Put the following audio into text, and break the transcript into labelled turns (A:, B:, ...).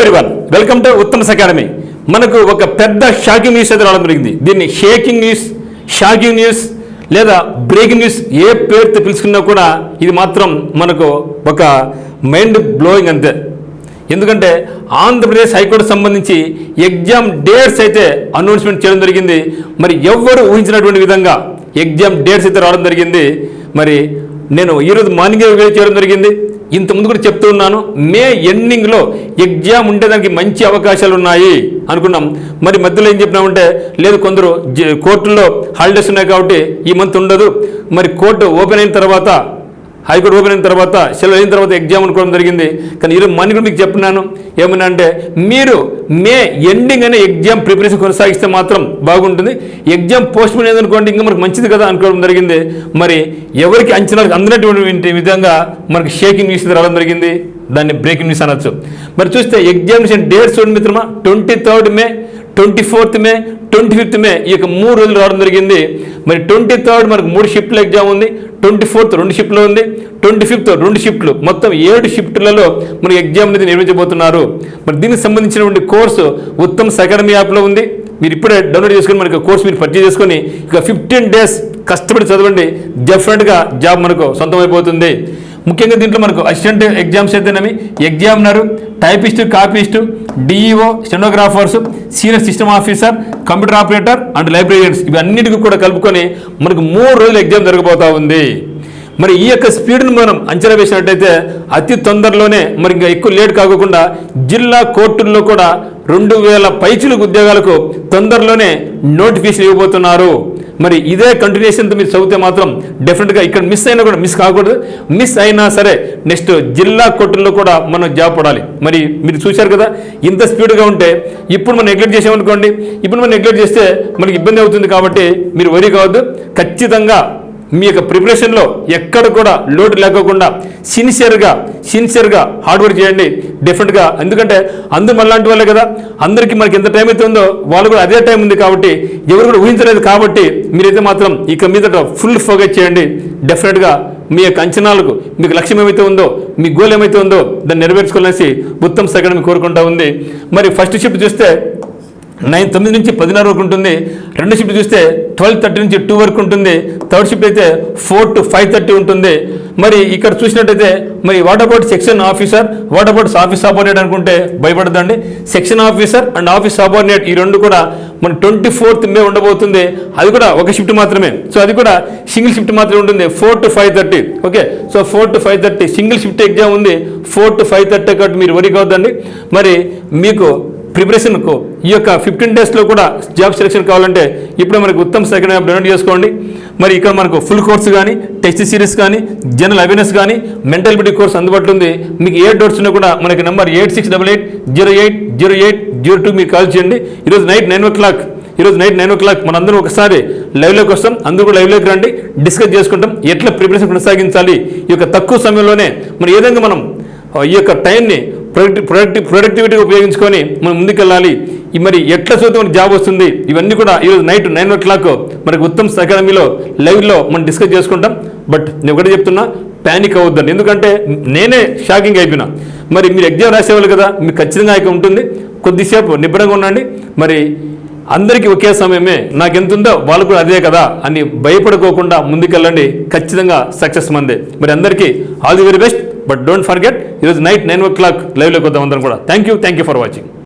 A: Everyone, welcome to Uttam's academy. మనకు ఒక పెద్ద షాకింగ్ న్యూస్ అయితే రావడం జరిగింది. దీన్ని షేకింగ్ న్యూస్, షాకింగ్ న్యూస్ లేదా బ్రేకింగ్ న్యూస్ ఏ పేరుతో పిలుచుకున్నా కూడా ఇది మాత్రం మనకు ఒక మైండ్ బ్లోయింగ్ అంతే. ఎందుకంటే ఆంధ్రప్రదేశ్ హైకోర్టు సంబంధించి ఎగ్జామ్ డేట్స్ అయితే అనౌన్స్మెంట్ చేయడం జరిగింది. మరి ఎవ్వరు ఊహించినటువంటి విధంగా ఎగ్జామ్ డేట్స్ అయితే రావడం జరిగింది. మరి నేను ఈరోజు మార్నింగ్ చేయడం జరిగింది. ఇంతకుముందు కూడా చెప్తూ ఉన్నాను, మే ఎండింగ్లో ఎగ్జామ్ ఉండేదానికి మంచి అవకాశాలు ఉన్నాయి అనుకున్నాం. మరి మధ్యలో ఏం చెప్పినామంటే లేదు, కొందరు కోర్టుల్లో హాలిడేస్ ఉన్నాయి కాబట్టి ఈ మంత్ ఉండదు. మరి కోర్టు ఓపెన్ అయిన తర్వాత, హైకోర్టు ఓపెన్ అయిన తర్వాత, సెలవు అయిన తర్వాత ఎగ్జామ్ అనుకోవడం జరిగింది. కానీ ఈరోజు మార్నింగ్ మీకు చెప్తున్నాను ఏమన్నా అంటే, మీరు మే ఎండింగ్ అనే ఎగ్జామ్ ప్రిపరేషన్ కొనసాగిస్తే మాత్రం బాగుంటుంది. ఎగ్జామ్ పోస్ట్ పోన్ ఏదనుకోండి ఇంకా మనకు మంచిది కదా అనుకోవడం జరిగింది. మరి ఎవరికి అంచనాలకు అందినటువంటి విధంగా మనకి షేకింగ్ న్యూస్ రావడం జరిగింది. దాన్ని బ్రేకింగ్ న్యూస్ అనొచ్చు. మరి చూస్తే ఎగ్జామినేషన్ డేట్స్ చూడండి మిత్రమా, 23rd మే, 24th మే, 25th మే, ఈ యొక్క 3 రోజులు రావడం జరిగింది. మరి 23rd మనకు 3 షిఫ్ట్ల ఎగ్జామ్ ఉంది, 24th 2 షిఫ్ట్లు ఉంది, 25th 2 షిఫ్ట్లు, మొత్తం 7 షిఫ్ట్లలో మనకి ఎగ్జామ్ అనేది నిర్వహించబోతున్నారు. మరి దీనికి సంబంధించినటువంటి కోర్సు ఉత్తమ్స్ అకాడమీ యాప్లో ఉంది. మీరు ఇప్పుడే డౌన్లోడ్ చేసుకొని మనకి కోర్స్ మీరు పర్చేజ్ చేసుకొని ఇక 15 days కష్టపడి చదవండి, డెఫినెట్గా జాబ్ మనకు సొంతం అయిపోతుంది. ముఖ్యంగా దీంట్లో మనకు అసిస్టెంట్ ఎగ్జామ్స్ అయితేనేమి, examiner, typist, copyist, DEO, stenographers, senior system officer, computer operator and librarians, ఇవి అన్నిటికీ కూడా కలుపుకొని మనకు 3 రోజులు ఎగ్జామ్ జరగబోతూ ఉంది. మరి ఈ యొక్క స్పీడ్ను మనం అంచనా వేసినట్టయితే అతి తొందరలోనే, మరి ఇంకా ఎక్కువ లేట్ కాకుండా జిల్లా కోర్టుల్లో కూడా 2000 పైచిలకు ఉద్యోగాలకు తొందరలోనే నోటిఫికేషన్ ఇవ్వబోతున్నారు. మరి ఇదే కంటిన్యూషన్తో మీరు చదివితే మాత్రం డెఫినెట్గా ఇక్కడ మిస్ అయినా కూడా మిస్ కాకూడదు. మిస్ అయినా సరే నెక్స్ట్ జిల్లా కోర్టుల్లో కూడా మనం జాబ్ పడాలి. మరి మీరు చూశారు కదా, ఇంత స్పీడ్గా ఉంటే ఇప్పుడు మనం నెగ్లెక్ట్ చేసామనుకోండి, ఇప్పుడు మనం నెగ్లెక్ట్ చేస్తే మనకి ఇబ్బంది అవుతుంది. కాబట్టి మీరు వరీ కావద్దు. ఖచ్చితంగా మీ యొక్క ప్రిపరేషన్లో ఎక్కడ కూడా లోటు లేకోకుండా సిన్సియర్గా హార్డ్ వర్క్ చేయండి డెఫినెట్గా. ఎందుకంటే అందరూ మనలాంటి వాళ్ళే కదా, అందరికీ మనకి ఎంత టైం అయితే ఉందో వాళ్ళు కూడా అదే టైం ఉంది. కాబట్టి ఎవరు కూడా ఊహించలేదు. కాబట్టి మీరైతే మాత్రం ఇక మీదట ఫుల్ ఫోకస్ చేయండి. డెఫినెట్గా మీ యొక్క అంచనాలకు, మీకు లక్ష్యం ఏమైతే ఉందో, మీ గోల్ ఏమైతే ఉందో దాన్ని నెరవేర్చుకోవాలనేసి ఉత్తమ్స్ అకాడమీ కోరుకుంటా ఉంది. మరి ఫస్ట్ షిఫ్ట్ చూస్తే 9 నుంచి 10:30 వరకు ఉంటుంది. 2 షిఫ్ట్ చూస్తే 12:30 నుంచి 2 వరకు ఉంటుంది. 3rd షిఫ్ట్ అయితే 4 to 5:30 ఉంటుంది. మరి ఇక్కడ చూసినట్టయితే మరి what about section officer, what about office subordinate అనుకుంటే భయపడదండి. Section officer and office subordinate ఈ రెండు కూడా మన 24th మే ఉండబోతుంది. అది కూడా ఒక షిఫ్ట్ మాత్రమే. సో అది కూడా సింగిల్ షిఫ్ట్ మాత్రమే ఉంటుంది, 4 to 5:30. Okay, so 4 to 5:30 single shift exam ఉంది. 4 to 5:30 కాబట్టి మీరు వరీ కావద్దండి. మరి మీకు ప్రిపరేషన్కు ఈ యొక్క 15 daysలో కూడా జాబ్ సెలెక్షన్ కావాలంటే ఇప్పుడు మనకు ఉత్తమ్స్ అకాడమీ డౌన్లోడ్ చేసుకోండి. మరి ఇక్కడ మనకు ఫుల్ కోర్స్ కానీ, టెస్ట్ సిరీస్ కానీ, జనరల్ అవేర్నెస్ కానీ, మెంటల్ కోర్స్ అందుబాటులో ఉంది. మీకు ఏ డౌట్స్ ఉన్నా కూడా మనకి నెంబర్ 8688080802 మీరు కాల్ చేయండి. ఈరోజు నైట్ 9 o'clock మనందరం ఒకసారి లైవ్లోకి వస్తాం. అందరూ కూడా లైవ్లోకి రండి, డిస్కస్ చేసుకుంటాం ఎట్లా ప్రిపరేషన్ కొనసాగించాలి. ఈ యొక్క తక్కువ సమయంలోనే మరి ఏ విధంగా మనం ఈ యొక్క టైంని ప్రొడక్టివిటీగా ఉపయోగించుకొని మనం ముందుకెళ్ళాలి. మరి ఎట్లా చదివితే మనకి జాబ్ వస్తుంది, ఇవన్నీ కూడా ఈరోజు నైట్ 9 o'clock మనకి ఉత్తమ్స్ అకాడమీలో లైవ్లో మనం డిస్కస్ చేసుకుంటాం. బట్ నేను ఒకటే చెప్తున్నా, ప్యానిక్ అవ్వద్దండి. ఎందుకంటే నేనే షాకింగ్ అయిపోయినా. మరి మీరు ఎగ్జామ్ రాసేవాళ్ళు కదా, మీకు ఖచ్చితంగా అయితే ఉంటుంది. కొద్దిసేపు నిబ్బరంగా ఉండండి. మరి అందరికీ ఒకే సమయమే, నాకెంత ఉందో వాళ్ళు కూడా అదే కదా అని భయపడుకోకుండా ముందుకెళ్ళండి. ఖచ్చితంగా సక్సెస్ మందే. మరి అందరికీ all the very best. But don't forget, ఈరోజు నైట్ 9 o'clock లైవ్లోకి వద్దాం అందరం కూడా. Thank you for watching.